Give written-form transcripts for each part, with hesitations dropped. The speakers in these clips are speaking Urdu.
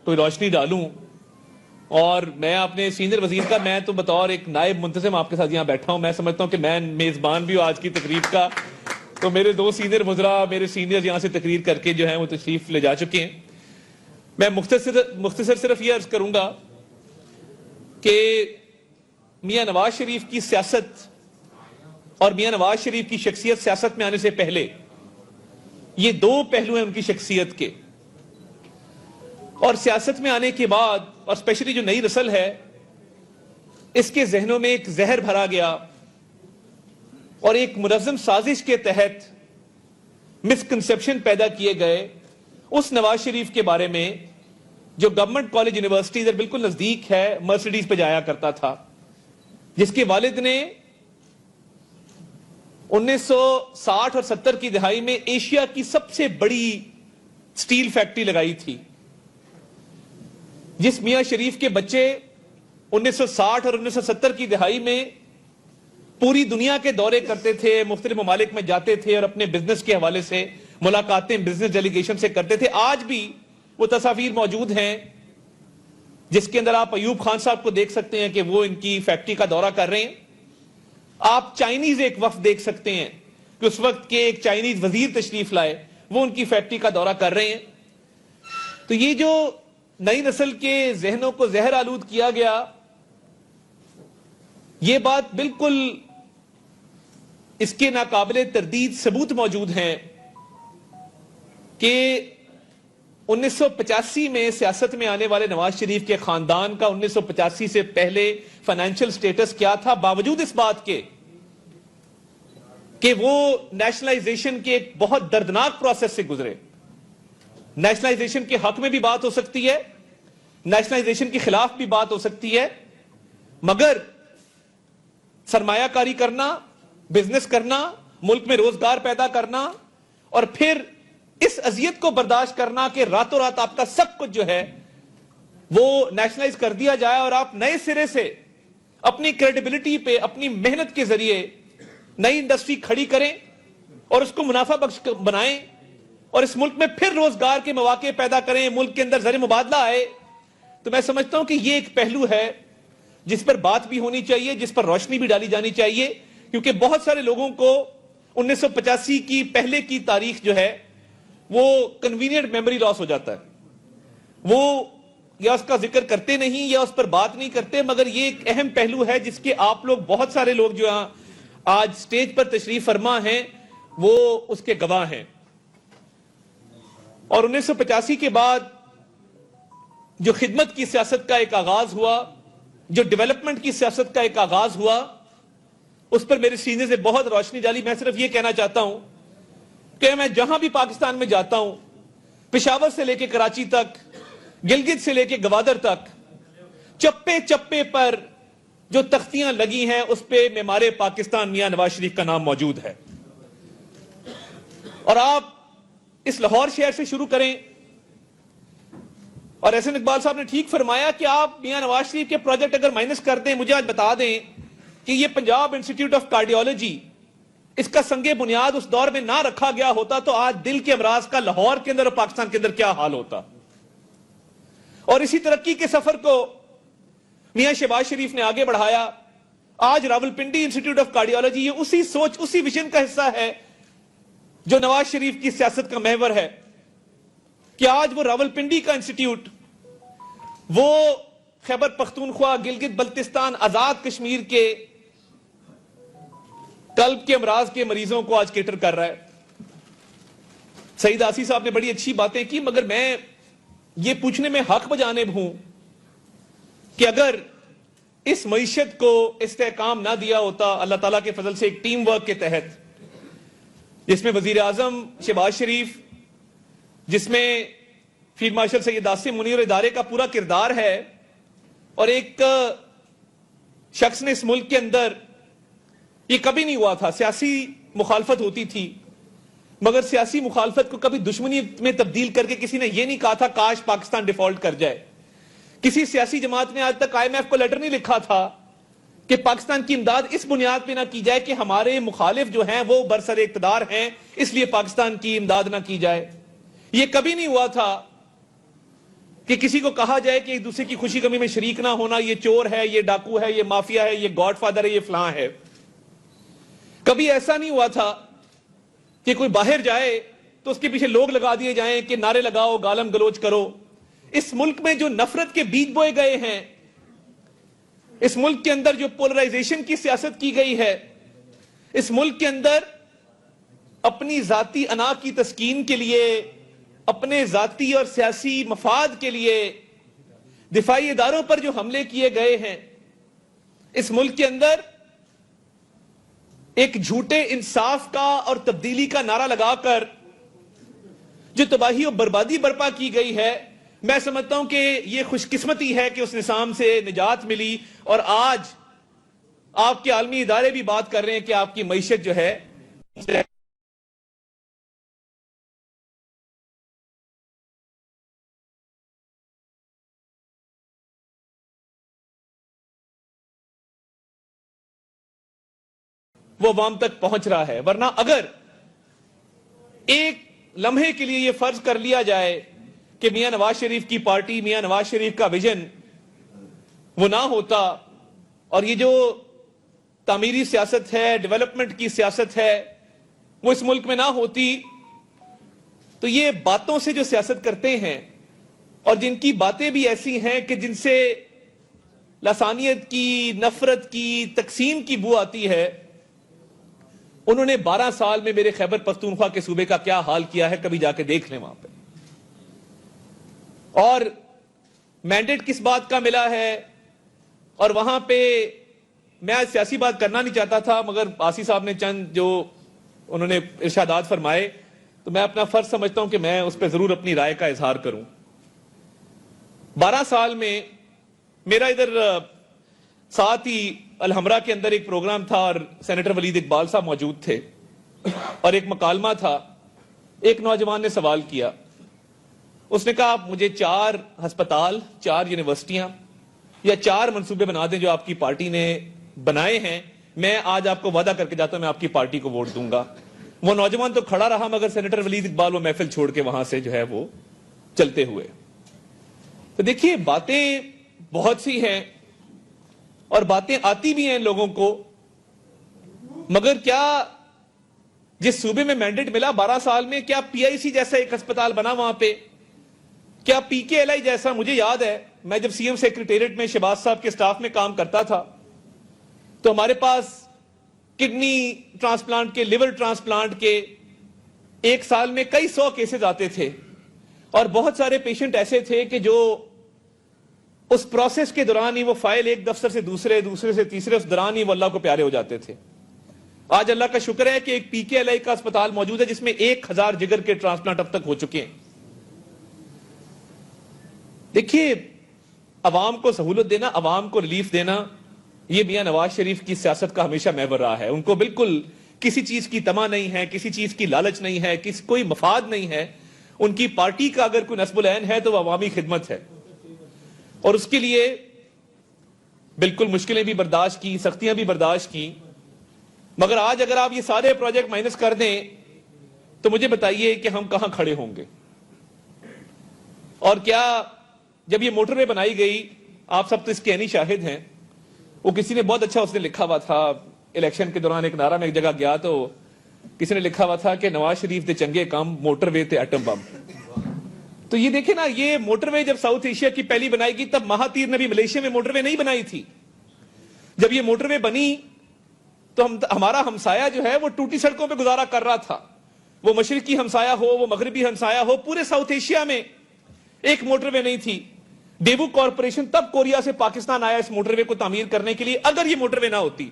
کوئی روشنی ڈالوں. اور میں اپنے سینئر وزیر کا، میں تو بطور ایک نائب منتظم آپ کے ساتھ یہاں بیٹھا ہوں. میں سمجھتا ہوں کہ میں میزبان بھی ہوں آج کی تقریب کا. تو میرے دو سینئر وزراء، میرے سینئر یہاں سے تقریر کر کے جو ہیں وہ تشریف لے جا چکے ہیں. میں مختصر صرف یہ عرض کروں گا کہ میاں نواز شریف کی سیاست اور میاں نواز شریف کی شخصیت سیاست میں آنے سے پہلے، یہ دو پہلو ہیں ان کی شخصیت کے. اور سیاست میں آنے کے بعد، اور اسپیشلی جو نئی نسل ہے، اس کے ذہنوں میں ایک زہر بھرا گیا اور ایک منظم سازش کے تحت مسکنسیپشن پیدا کیے گئے اس نواز شریف کے بارے میں جو گورنمنٹ کالج یونیورسٹی ادھر بالکل نزدیک ہے، مرسیڈیز پہ جایا کرتا تھا، جس کے والد نے 1960 اور 70 کی دہائی میں ایشیا کی سب سے بڑی سٹیل فیکٹری لگائی تھی. جس میاں شریف کے بچے 1960 اور 1970 کی دہائی میں پوری دنیا کے دورے کرتے تھے، مختلف ممالک میں جاتے تھے اور اپنے بزنس کے حوالے سے ملاقاتیں بزنس ڈیلیگیشن سے کرتے تھے. آج بھی وہ تصاویر موجود ہیں جس کے اندر آپ ایوب خان صاحب کو دیکھ سکتے ہیں کہ وہ ان کی فیکٹری کا دورہ کر رہے ہیں. آپ چائنیز ایک وفد دیکھ سکتے ہیں کہ اس وقت کے ایک چائنیز وزیر تشریف لائے، وہ ان کی فیکٹری کا دورہ کر رہے ہیں. تو یہ جو نئی نسل کے ذہنوں کو زہر آلود کیا گیا، یہ بات بالکل اس کے ناقابل تردید ثبوت موجود ہیں کہ 1985 میں سیاست میں آنے والے نواز شریف کے خاندان کا 1985 سے پہلے فائنینشل سٹیٹس کیا تھا، باوجود اس بات کے کہ وہ نیشنلائزیشن کے ایک بہت دردناک پروسیس سے گزرے. نیشنلائزیشن کے حق میں بھی بات ہو سکتی ہے، نیشنلائزیشن کے خلاف بھی بات ہو سکتی ہے، مگر سرمایہ کاری کرنا، بزنس کرنا، ملک میں روزگار پیدا کرنا اور پھر اس اذیت کو برداشت کرنا کہ راتوں رات آپ کا سب کچھ جو ہے وہ نیشنلائز کر دیا جائے اور آپ نئے سرے سے اپنی کریڈیبلٹی پہ اپنی محنت کے ذریعے نئی انڈسٹری کھڑی کریں اور اس کو منافع بخش بنائیں اور اس ملک میں پھر روزگار کے مواقع پیدا کریں، ملک کے اندر زر مبادلہ آئے. تو میں سمجھتا ہوں کہ یہ ایک پہلو ہے جس پر بات بھی ہونی چاہیے، جس پر روشنی بھی ڈالی جانی چاہیے، کیونکہ بہت سارے لوگوں کو 1985 کی پہلے کی تاریخ جو ہے وہ کنوینئنٹ میموری لاس ہو جاتا ہے. وہ یا اس کا ذکر کرتے نہیں یا اس پر بات نہیں کرتے، مگر یہ ایک اہم پہلو ہے جس کے آپ لوگ، بہت سارے لوگ جو آج سٹیج پر تشریف فرما ہیں، وہ اس کے گواہ ہیں. اور 1985 کے بعد جو خدمت کی سیاست کا ایک آغاز ہوا، جو ڈیولپمنٹ کی سیاست کا ایک آغاز ہوا، اس پر میرے سینے سے بہت روشنی ڈالی. میں صرف یہ کہنا چاہتا ہوں کہ میں جہاں بھی پاکستان میں جاتا ہوں، پشاور سے لے کے کراچی تک، گلگت سے لے کے گوادر تک، چپے چپے پر جو تختیاں لگی ہیں اس پہ معمار پاکستان میاں نواز شریف کا نام موجود ہے. اور آپ اس لاہور شہر سے شروع کریں، اور احسن اقبال صاحب نے ٹھیک فرمایا کہ آپ میاں نواز شریف کے پروجیکٹ اگر مائنس کر دیں، مجھے آج بتا دیں کہ یہ پنجاب انسٹیٹیوٹ آف کارڈیالوجی، اس کا سنگ بنیاد اس دور میں نہ رکھا گیا ہوتا تو آج دل کے امراض کا لاہور کے اندر اور پاکستان کے اندر کیا حال ہوتا. اور اسی ترقی کے سفر کو میاں شہباز شریف نے آگے بڑھایا. آج راولپنڈی انسٹیٹیوٹ آف کارڈیالوجی یہ اسی سوچ، اسی ویژن کا حصہ ہے جو نواز شریف کی سیاست کا محور ہے کہ آج وہ راولپنڈی کا انسٹیٹیوٹ، وہ خیبر پختونخوا، گلگت بلتستان، آزاد کشمیر کے قلب کے امراض کے مریضوں کو آج کیٹر کر رہا ہے. سعید آسی صاحب نے بڑی اچھی باتیں کی، مگر میں یہ پوچھنے میں حق بجانب ہوں کہ اگر اس معیشت کو استحکام نہ دیا ہوتا اللہ تعالیٰ کے فضل سے ایک ٹیم ورک کے تحت، جس میں وزیر اعظم شہباز شریف، جس میں فیلڈ مارشل سید عاصم منیر ادارے کا پورا کردار ہے، اور ایک شخص نے اس ملک کے اندر، یہ کبھی نہیں ہوا تھا، سیاسی مخالفت ہوتی تھی مگر سیاسی مخالفت کو کبھی دشمنی میں تبدیل کر کے کسی نے یہ نہیں کہا تھا کاش پاکستان ڈیفالٹ کر جائے. کسی سیاسی جماعت نے آج تک IMF کو لیٹر نہیں لکھا تھا کہ پاکستان کی امداد اس بنیاد پہ نہ کی جائے کہ ہمارے مخالف جو ہیں وہ برسر اقتدار ہیں اس لیے پاکستان کی امداد نہ کی جائے. یہ کبھی نہیں ہوا تھا کہ کسی کو کہا جائے کہ ایک دوسرے کی خوشی غمی میں شریک نہ ہونا، یہ چور ہے، یہ ڈاکو ہے، یہ مافیا ہے، یہ گاڈ فادر ہے، یہ فلاں ہے. کبھی ایسا نہیں ہوا تھا کہ کوئی باہر جائے تو اس کے پیچھے لوگ لگا دیے جائیں کہ نعرے لگاؤ، گالم گلوچ کرو. اس ملک میں جو نفرت کے بیج بوئے گئے ہیں، اس ملک کے اندر جو پولرائزیشن کی سیاست کی گئی ہے، اس ملک کے اندر اپنی ذاتی انا کی تسکین کے لیے، اپنے ذاتی اور سیاسی مفاد کے لیے دفاعی اداروں پر جو حملے کیے گئے ہیں، اس ملک کے اندر ایک جھوٹے انصاف کا اور تبدیلی کا نعرہ لگا کر جو تباہی اور بربادی برپا کی گئی ہے، میں سمجھتا ہوں کہ یہ خوش قسمتی ہے کہ اس نظام سے نجات ملی. اور آج آپ کے عالمی ادارے بھی بات کر رہے ہیں کہ آپ کی معیشت جو ہے وہ عوام تک پہنچ رہا ہے. ورنہ اگر ایک لمحے کے لیے یہ فرض کر لیا جائے کہ میاں نواز شریف کی پارٹی، میاں نواز شریف کا ویژن وہ نہ ہوتا، اور یہ جو تعمیری سیاست ہے، ڈیولپمنٹ کی سیاست ہے، وہ اس ملک میں نہ ہوتی، تو یہ باتوں سے جو سیاست کرتے ہیں اور جن کی باتیں بھی ایسی ہیں کہ جن سے لسانیت کی، نفرت کی، تقسیم کی بو آتی ہے، انہوں نے 12 سال میں میرے خیبر پختونخوا کے صوبے کا کیا حال کیا ہے کبھی جا کے دیکھ لیں وہاں پہ. اور مینڈیٹ کس بات کا ملا ہے، اور وہاں پہ میں آج سیاسی بات کرنا نہیں چاہتا تھا، مگر آسی صاحب نے چند جو انہوں نے ارشادات فرمائے تو میں اپنا فرض سمجھتا ہوں کہ میں اس پہ ضرور اپنی رائے کا اظہار کروں. 12 سال میں میرا ادھر ساتھ ہی الحمرہ کے اندر ایک پروگرام تھا اور سینیٹر ولید اقبال صاحب موجود تھے، اور ایک مکالمہ تھا. ایک نوجوان نے سوال کیا، اس نے کہا آپ مجھے 4 ہسپتال، 4 یونیورسٹیاں یا 4 منصوبے بنا دیں جو آپ کی پارٹی نے بنائے ہیں، میں آج آپ کو وعدہ کر کے جاتا ہوں میں آپ کی پارٹی کو ووٹ دوں گا. وہ نوجوان تو کھڑا رہا مگر سینیٹر ولید اقبال وہ محفل چھوڑ کے وہاں سے جو ہے وہ چلتے ہوئے. تو دیکھیے باتیں بہت سی ہیں اور باتیں آتی بھی ہیں لوگوں کو، مگر کیا جس صوبے میں مینڈیٹ ملا 12 سال میں، کیا پی آئی سی جیسا ایک ہسپتال بنا وہاں پہ؟ کیا پی کے ایل آئی جیسا؟ مجھے یاد ہے میں جب سی ایم سیکریٹریٹ میں شہباز صاحب کے سٹاف میں کام کرتا تھا تو ہمارے پاس کڈنی ٹرانسپلانٹ کے، لیور ٹرانسپلانٹ کے ایک سال میں کئی 100 کیسز آتے تھے، اور بہت سارے پیشنٹ ایسے تھے کہ جو اس پروسیس کے دوران ہی وہ فائل ایک دفتر سے دوسرے، دوسرے سے تیسرے، اس دوران ہی وہ اللہ کو پیارے ہو جاتے تھے. آج اللہ کا شکر ہے کہ ایک پی کے ایل آئی کا اسپتال موجود ہے جس میں 1000 جگر کے ٹرانسپلانٹ اب تک ہو چکے ہیں. دیکھیے عوام کو سہولت دینا، عوام کو ریلیف دینا، یہ میاں نواز شریف کی سیاست کا ہمیشہ محور رہا ہے. ان کو بالکل کسی چیز کی طمع نہیں ہے، کسی چیز کی لالچ نہیں ہے، کوئی مفاد نہیں ہے. ان کی پارٹی کا اگر کوئی نصب العین ہے تو وہ عوامی خدمت ہے، اور اس کے لیے بالکل مشکلیں بھی برداشت کی، سختیاں بھی برداشت کی. مگر آج اگر آپ یہ سارے پروجیکٹ مائنس کر دیں تو مجھے بتائیے کہ ہم کہاں کھڑے ہوں گے. اور کیا جب یہ موٹر وے بنائی گئی، آپ سب تو اس کے عینی شاہد ہیں، وہ کسی نے بہت اچھا اس نے لکھا ہوا تھا الیکشن کے دوران ایک نعرہ میں ایک جگہ گیا تو کسی نے لکھا ہوا تھا کہ نواز شریف دے چنگے کام، موٹر وے تے ایٹم بم. تو یہ دیکھیں نا، یہ موٹر وے جب ساؤتھ ایشیا کی پہلی بنائی گئی تب مہاتیر نے بھی ملیشیا میں موٹر وے نہیں بنائی تھی. جب یہ موٹر وے بنی تو ہمارا ہمسایہ جو ہے وہ ٹوٹی سڑکوں پہ گزارا کر رہا تھا. وہ مشرقی ہمسایہ ہو، وہ مغربی ہمسایہ ہو، پورے ساؤتھ ایشیا میں ایک موٹر وے نہیں تھی. ڈیبو کارپوریشن تب کوریا سے پاکستان آیا اس موٹر وے کو تعمیر کرنے کے لیے. اگر یہ موٹر وے نہ ہوتی،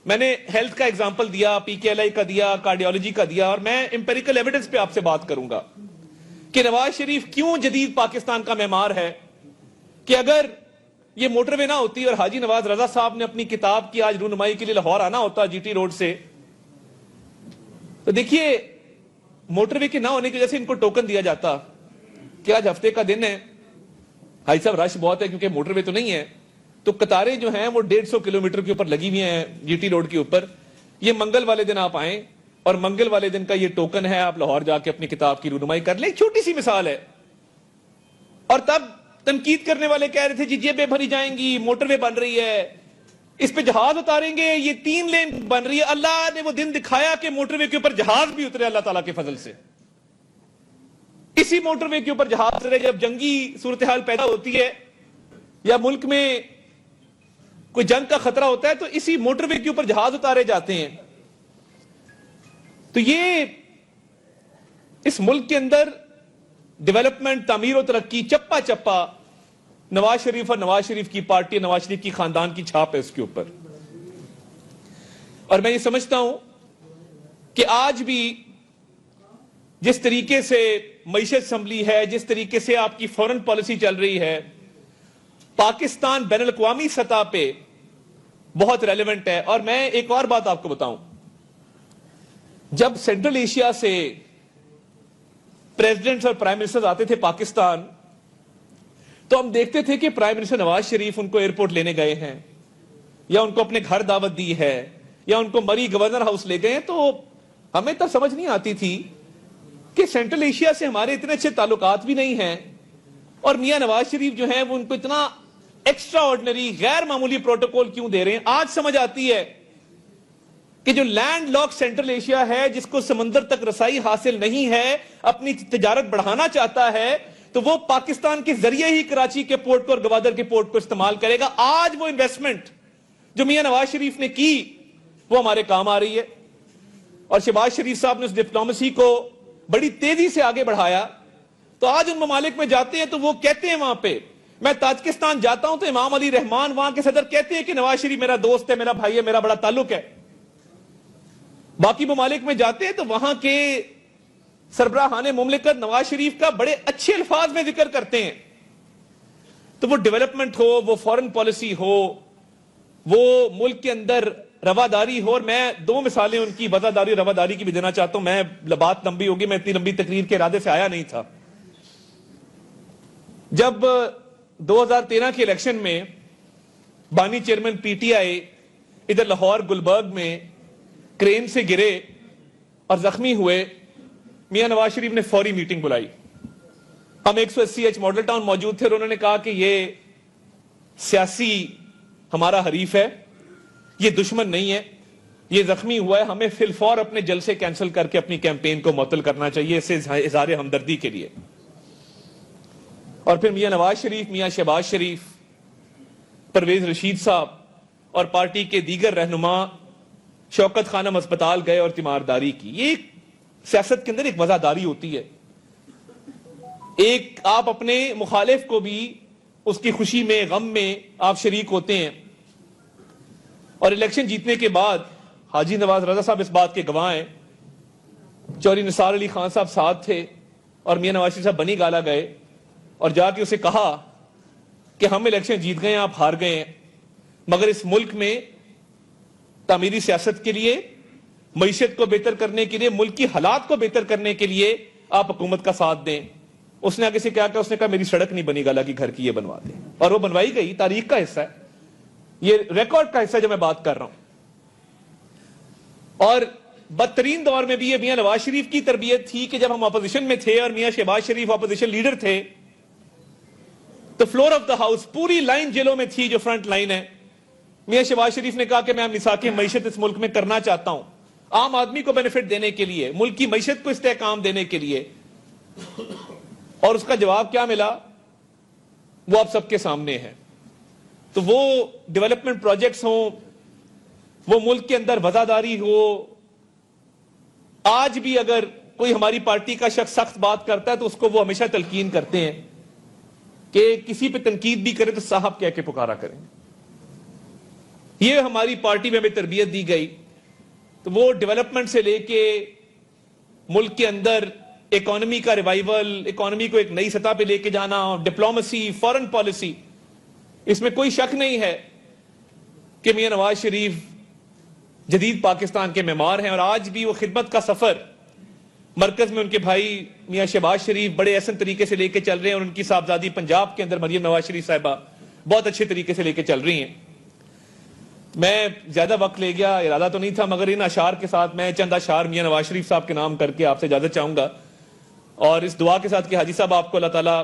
میں نے ہیلتھ کا ایگزامپل دیا، پی کے ایل آئی کا دیا، کارڈیالوجی کا دیا، اور میں امپیریکل ایویڈنس پہ آپ سے بات کروں گا کہ نواز شریف کیوں جدید پاکستان کا معمار ہے. کہ اگر یہ موٹر وے نہ ہوتی اور حاجی نواز رضا صاحب نے اپنی کتاب کی آج رونمائی کے لیے لاہور آنا ہوتا جی ٹی روڈ سے، تو دیکھیے موٹر وے کے نہ ہونے کی وجہ سے ان کو ٹوکن دیا جاتا کہ آج ہفتے کا دن ہے حاجی صاحب، رش بہت ہے کیونکہ موٹر وے تو نہیں ہے، تو قطاریں جو ہیں وہ 150 کلومیٹر کے اوپر لگی ہوئی ہیں جی ٹی روڈ کے اوپر. یہ منگل والے دن آپ آئیں اور منگل والے دن کا یہ ٹوکن ہے، آپ لاہور جا کے اپنی کتاب کی رونمائی کر لیں. ایک چھوٹی سی مثال ہے. اور تب تنقید کرنے والے کہہ رہے تھے جی جیبیں بھری جائیں گی, موٹر وے بن رہی ہے, اس پہ جہاز اتاریں گے, یہ 3 لین بن رہی ہے. اللہ نے وہ دن دکھایا کہ موٹر وے کے اوپر جہاز بھی اترے اللہ تعالیٰ کے فضل سے. اسی موٹر وے کے اوپر جہاز اترے جب جنگی صورتحال پیدا ہوتی ہے یا ملک میں کوئی جنگ کا خطرہ ہوتا ہے تو اسی موٹر وے کے اوپر جہاز اتارے جاتے ہیں. تو یہ اس ملک کے اندر ڈیولپمنٹ, تعمیر و ترقی چپا چپا نواز شریف اور نواز شریف کی پارٹی, نواز شریف کی خاندان کی چھاپ ہے اس کے اوپر. اور میں یہ سمجھتا ہوں کہ آج بھی جس طریقے سے معیشت سنبھلی ہے, جس طریقے سے آپ کی فورن پالیسی چل رہی ہے, پاکستان بین الاقوامی سطح پہ بہت ریلیونٹ ہے. اور میں ایک اور بات آپ کو بتاؤں, جب سینٹرل ایشیا سے پریزیڈنٹس اور پرائم منسٹر آتے تھے پاکستان تو ہم دیکھتے تھے کہ پرائم منسٹر نواز شریف ان کو ایئرپورٹ لینے گئے ہیں یا ان کو اپنے گھر دعوت دی ہے یا ان کو مری گورنر ہاؤس لے گئے ہیں, تو ہمیں تب سمجھ نہیں آتی تھی کہ سینٹرل ایشیا سے ہمارے اتنے اچھے تعلقات بھی نہیں ہیں اور میاں نواز شریف جو ہیں وہ ان کو اتنا ایکسٹرا آرڈنری غیر معمولی پروٹوکول کیوں دے رہے ہیں. آج سمجھ آتی ہے کہ جو لینڈ لاک سینٹرل ایشیا ہے, جس کو سمندر تک رسائی حاصل نہیں ہے, اپنی تجارت بڑھانا چاہتا ہے, تو وہ پاکستان کے ذریعے ہی کراچی کے پورٹ کو اور گوادر کے پورٹ کو استعمال کرے گا. آج وہ انویسٹمنٹ جو میاں نواز شریف نے کی وہ ہمارے کام آ رہی ہے. اور شہباز شریف صاحب نے اس ڈپلومیسی کو بڑی تیزی سے آگے بڑھایا. تو آج ان ممالک میں جاتے ہیں تو وہ کہتے ہیں, وہاں پہ میں تاجکستان جاتا ہوں تو امام علی رحمان وہاں کے صدر کہتے ہیں کہ نواز شریف میرا دوست ہے, میرا بھائی ہے, میرا بڑا تعلق ہے. باقی ممالک میں جاتے ہیں تو وہاں کے سربراہان مملکت نواز شریف کا بڑے اچھے الفاظ میں ذکر کرتے ہیں. تو وہ ڈیولپمنٹ ہو, وہ فورن پالیسی ہو, وہ ملک کے اندر رواداری ہو. اور میں 2 مثالیں ان کی وفاداری رواداری کی بھی دینا چاہتا ہوں. میں بات لمبی ہوگی, میں اتنی لمبی تقریر کے ارادے سے آیا نہیں تھا. جب 2013 کے الیکشن میں بانی چیئرمین پی ٹی آئی ادھر لاہور گلبرگ میں کرین سے گرے اور زخمی ہوئے, میاں نواز شریف نے فوری میٹنگ بلائی. ہم 180H ماڈل ٹاؤن موجود تھے اور انہوں نے کہا کہ یہ سیاسی ہمارا حریف ہے, یہ دشمن نہیں ہے, یہ زخمی ہوا ہے, ہمیں فی الفور اپنے جلسے کینسل کر کے اپنی کیمپین کو معطل کرنا چاہیے اسے اظہار ہمدردی کے لیے. اور پھر میاں نواز شریف, میاں شہباز شریف, پرویز رشید صاحب اور پارٹی کے دیگر رہنما شوکت خانم ہسپتال گئے اور تیمارداری کی. یہ سیاست کے اندر ایک وفاداری ہوتی ہے, ایک آپ اپنے مخالف کو بھی اس کی خوشی میں غم میں آپ شریک ہوتے ہیں. اور الیکشن جیتنے کے بعد حاجی نواز رضا صاحب اس بات کے گواہ ہیں, چوری نثار علی خان صاحب ساتھ تھے اور میاں نواز شریف صاحب بنی گالا گئے اور جا کے اسے کہا کہ ہم الیکشن جیت گئے ہیں, آپ ہار گئے ہیں, مگر اس ملک میں تعمیری سیاست کے لیے, معیشت کو بہتر کرنے کے لیے, ملک کی حالات کو بہتر کرنے کے لیے آپ حکومت کا ساتھ دیں. اس نے آگے سے کیا کہا, اس نے کہا میری سڑک نہیں بنی گالا کی گھر کی, یہ بنوا دیں. اور وہ بنوائی گئی. تاریخ کا حصہ ہے, یہ ریکارڈ کا حصہ ہے جو میں بات کر رہا ہوں. اور بدترین دور میں بھی یہ میاں نواز شریف کی تربیت تھی کہ جب ہم اپوزیشن میں تھے اور میاں شہباز شریف اپوزیشن لیڈر تھے تو فلور آف دا ہاؤس پوری لائن جیلوں میں تھی جو فرنٹ لائن ہے. میاں شہباز شریف نے کہا کہ میں مساق معیشت اس ملک میں کرنا چاہتا ہوں, عام آدمی کو بینیفٹ دینے کے لیے, ملک کی معیشت کو استحکام دینے کے لیے. اور اس کا جواب کیا ملا وہ آپ سب کے سامنے ہے. تو وہ ڈیولپمنٹ پروجیکٹس ہوں, وہ ملک کے اندر وفاداری ہو, آج بھی اگر کوئی ہماری پارٹی کا شخص سخت بات کرتا ہے تو اس کو وہ ہمیشہ تلقین کرتے ہیں کہ کسی پہ تنقید بھی کرے تو صاحب کہہ کے پکارا کریں. یہ ہماری پارٹی میں ہمیں تربیت دی گئی. تو وہ ڈیولپمنٹ سے لے کے ملک کے اندر اکانومی کا ریوائیول, اکانومی کو ایک نئی سطح پہ لے کے جانا, ڈپلومیسی, فورن پالیسی, اس میں کوئی شک نہیں ہے کہ میاں نواز شریف جدید پاکستان کے معمار ہیں. اور آج بھی وہ خدمت کا سفر مرکز میں ان کے بھائی میاں شہباز شریف بڑے احسن طریقے سے لے کے چل رہے ہیں, اور ان کی صاحبزادی پنجاب کے اندر مریم نواز شریف صاحبہ بہت اچھے طریقے سے لے کے چل رہی ہیں. میں زیادہ وقت لے گیا, ارادہ تو نہیں تھا, مگر ان اشعار کے ساتھ میں چند اشعار میاں نواز شریف صاحب کے نام کر کے آپ سے اجازت چاہوں گا, اور اس دعا کے ساتھ کہ حاجی صاحب آپ کو اللہ تعالیٰ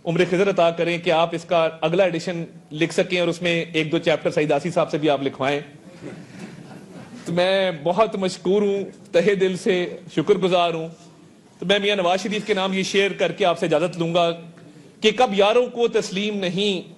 عمر خضر عطا کریں کہ آپ اس کا اگلا ایڈیشن لکھ سکیں اور اس میں 1-2 چیپٹر سعید آسی صاحب سے بھی آپ لکھوائیں. تو میں بہت مشکور ہوں, تہے دل سے شکر گزار ہوں. تو میں میاں نواز شریف کے نام یہ شیئر کر کے آپ سے اجازت لوں گا کہ کب یاروں کو تسلیم نہیں